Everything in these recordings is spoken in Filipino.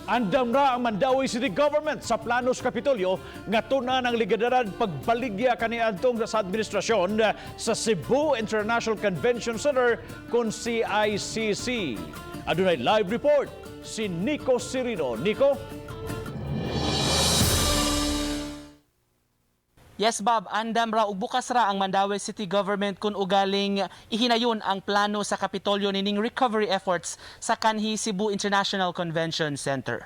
Andam ra ang Mandaue City Government sa plano sa Kapitolyo nga tuna ng ligaderan pagbaligya kaniadtong sa administrasyon sa Cebu International Convention Center kung CICC. Adunay live report si Nico Cirino. Nico? Yes, Bob. Andam ra ug bukas ra ang Mandaue City Government kung ugaling ihinayon ang plano sa Kapitolyo nining recovery efforts sa kanhi Cebu International Convention Center.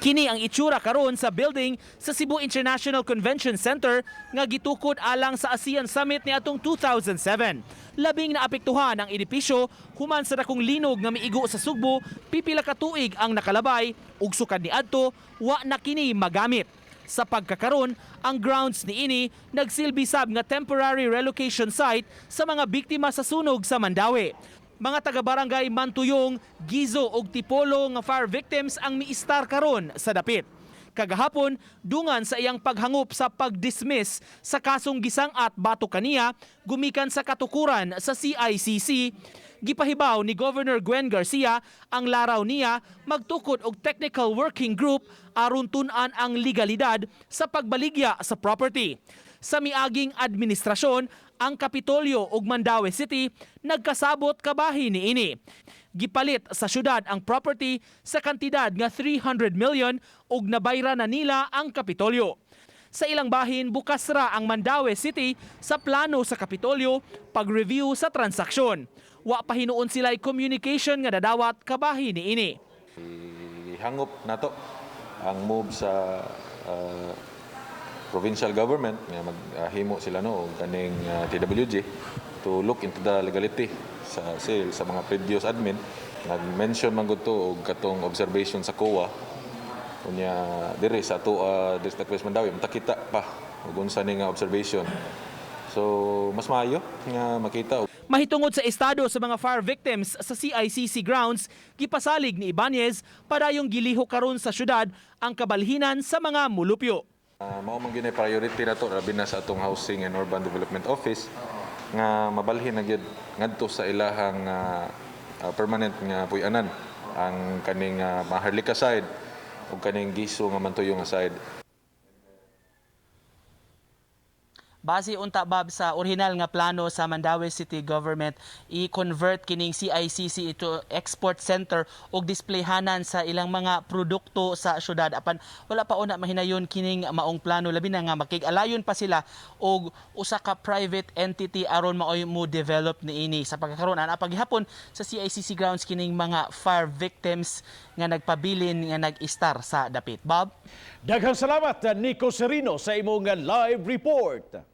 Kini ang itsura karon sa building sa Cebu International Convention Center nga gitukod alang sa ASEAN Summit niadtong 2007. Labing naapektuhan ang edipisyo human sa dakong linog nga miigo sa Sugbo, pipila ka tuig ang nakalabay ug sukad niadto wa na kini magamit. Sa pagkakaron, ang grounds ni ini nagsilbi sab nga temporary relocation site sa mga biktima sa sunog sa Mandaue. Mga taga-barangay Mantuyong, Gizo ug Tipolo nga fire victims ang miistar karon sa dapit. Kagahapon, dungan sa iyang paghangup sa pag-dismiss sa kasong gisangat bato kaniya gumikan sa katukuran sa CICC, gipahibaw ni Governor Gwen Garcia ang laraw niya magtukod og technical working group aron tun-an ang legalidad sa pagbaligya sa property. Sa miaging administrasyon, ang Kapitolyo ug Mandaue City nagkasabot kabahin ni ini. Gipalit sa syudad ang property sa kantidad nga 300 million ug nabayra na nila ang Kapitolyo. Sa ilang bahin, bukas ra ang Mandaue City sa plano sa Kapitolyo pag-review sa transaksyon. Wa pa hinuon sila'y communication nga dadawat kabahin ni ini. Ihangop nato ang move sa provincial government nga maghimo sila no og kaning TWG to look into the legality sa sale sa mga previous admin. Nag-mention man gud to og katong observation sa COA unya dire sa to District West Mandaue matakita pa ug unsa ni nga observation. So mas maayo nga makita. Mahitungod sa estado sa mga fire victims sa CICC grounds, gipasalig ni Ibanez padayong giliho karon sa syudad ang kabalhinan sa mga mulupyo. Mao man gyud priority nato labi na sa atong Housing and Urban Development Office nga mabalhin na gyud ngadto sa ilahang permanent nga puy-anan ang kaning Maharlika side ug kaning Giso nga Mantuyong nga side. Base unta Bob sa original nga plano sa Mandaue City Government, i-convert kining CICC ito export center ug displayhanan sa ilang mga produkto sa syudad. Apan wala pa una mahinayon kining maong plano labi na nga makig-alayon pa sila og usa ka private entity aron maoy mo develop niini sa pagkakaroon ana paghihapon sa CICC grounds kining mga fire victims nga nagpabilin nga nag-istar sa dapit. Bob, Daghang salamat Nico Cirino sa imong live report.